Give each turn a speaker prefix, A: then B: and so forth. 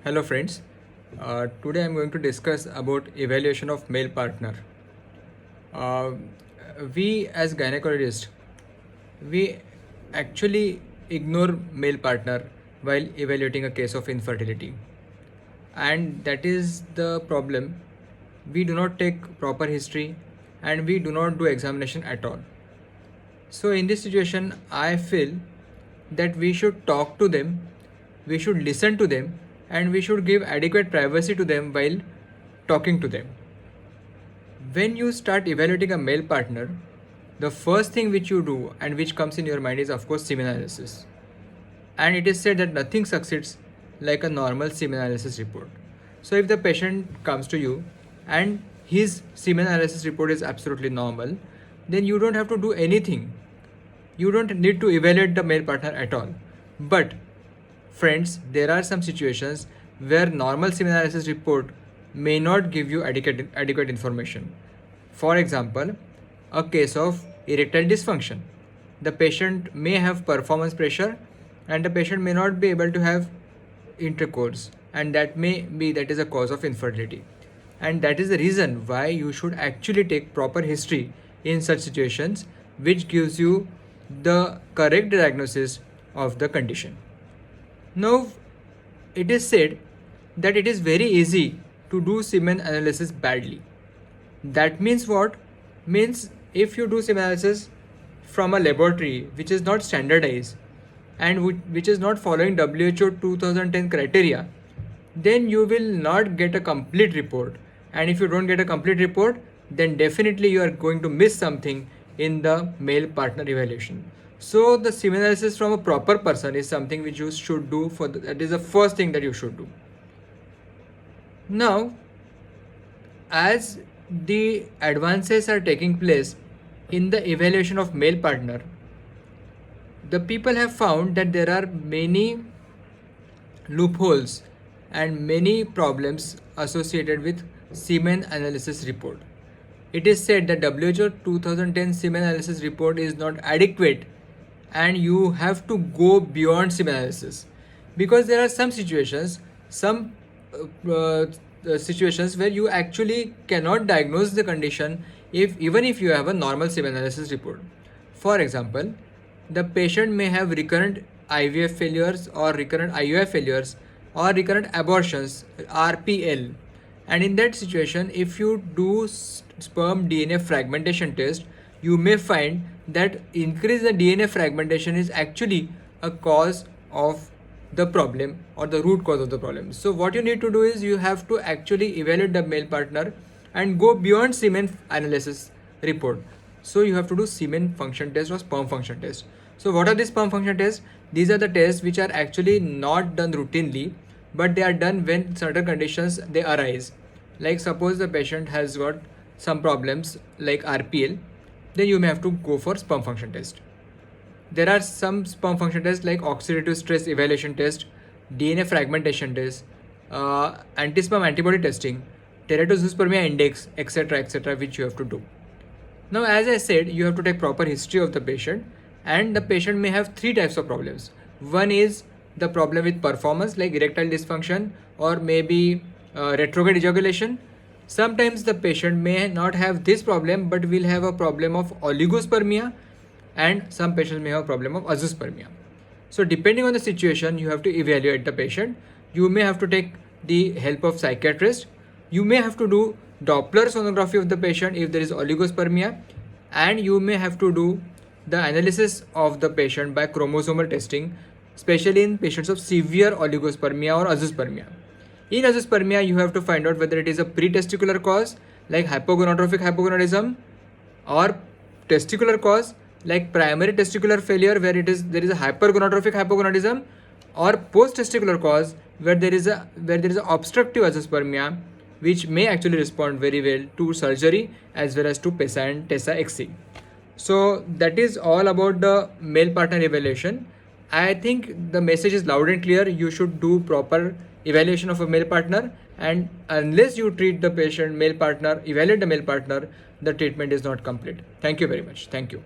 A: Hello friends, today I am going to discuss about evaluation of male partner. Uh, we as gynecologists, we actually ignore male partner while evaluating a case of infertility, and that is the problem. We do not take proper history and we do not do examination at all. So in this situation, I feel that we should talk to them, we should listen to them, and we should give adequate privacy to them while talking to them. When you start evaluating a male partner, the first thing which you do and which comes in your mind is, of course, semen analysis. And it is said that nothing succeeds like a normal semen analysis report. So if the patient comes to you and his semen analysis report is absolutely normal, then you don't have to do anything. You don't need to evaluate the male partner at all. But friends, there are some situations where normal semen analysis report may not give you adequate information. For example, a case of erectile dysfunction. The patient may have performance pressure and the patient may not be able to have intercourse, and that is a cause of infertility. And that is the reason why you should actually take proper history in such situations, which gives you the correct diagnosis of the condition. Now, it is said that it is very easy to do semen analysis badly. That means what? Means if you do semen analysis from a laboratory which is not standardized and which is not following WHO 2010 criteria, then you will not get a complete report. And if you don't get a complete report, then definitely you are going to miss something in the male partner evaluation. So the semen analysis from a proper person is something which you should do that is the first thing that you should do. Now, as the advances are taking place in the evaluation of male partner, the people have found that there are many loopholes and many problems associated with semen analysis report. It is said that WHO 2010 semen analysis report is not adequate and you have to go beyond semen analysis, because there are some situations where you actually cannot diagnose the condition even if you have a normal semen analysis report. For example, the patient may have recurrent IVF failures or recurrent IUI failures or recurrent abortions, RPL. And in that situation, if you do sperm DNA fragmentation test, you may find that increase the DNA fragmentation is actually a cause of the problem or the root cause of the problem. So what you need to do is you have to actually evaluate the male partner and go beyond semen analysis report. So you have to do semen function test or sperm function test. So what are these sperm function tests? These are the tests which are actually not done routinely, but they are done when certain conditions they arise. Like suppose the patient has got some problems like RPL, then you may have to go for sperm function test. There are some sperm function tests like oxidative stress evaluation test, DNA fragmentation test, anti-sperm antibody testing, teratozoospermia index, etc., which you have to do. Now, as I said, you have to take proper history of the patient, and the patient may have three types of problems. One is the problem with performance like erectile dysfunction or maybe retrograde ejaculation. Sometimes the patient may not have this problem but will have a problem of oligospermia, and some patients may have a problem of azoospermia. So depending on the situation, you have to evaluate the patient. You may have to take the help of psychiatrist. You may have to do Doppler sonography of the patient if there is oligospermia, and you may have to do the analysis of the patient by chromosomal testing, especially in patients of severe oligospermia or azoospermia. In azoospermia, you have to find out whether it is a pre-testicular cause like hypogonadotrophic hypogonadism, or testicular cause like primary testicular failure where there is a hypergonadotrophic hypogonadism, or post-testicular cause where there is a obstructive azoospermia, which may actually respond very well to surgery as well as to PESA and TESA-XC. So that is all about the male partner evaluation. I think the message is loud and clear. You should do proper evaluation of a male partner, and unless you treat the patient male partner, evaluate the male partner, the treatment is not complete. Thank you very much. Thank you.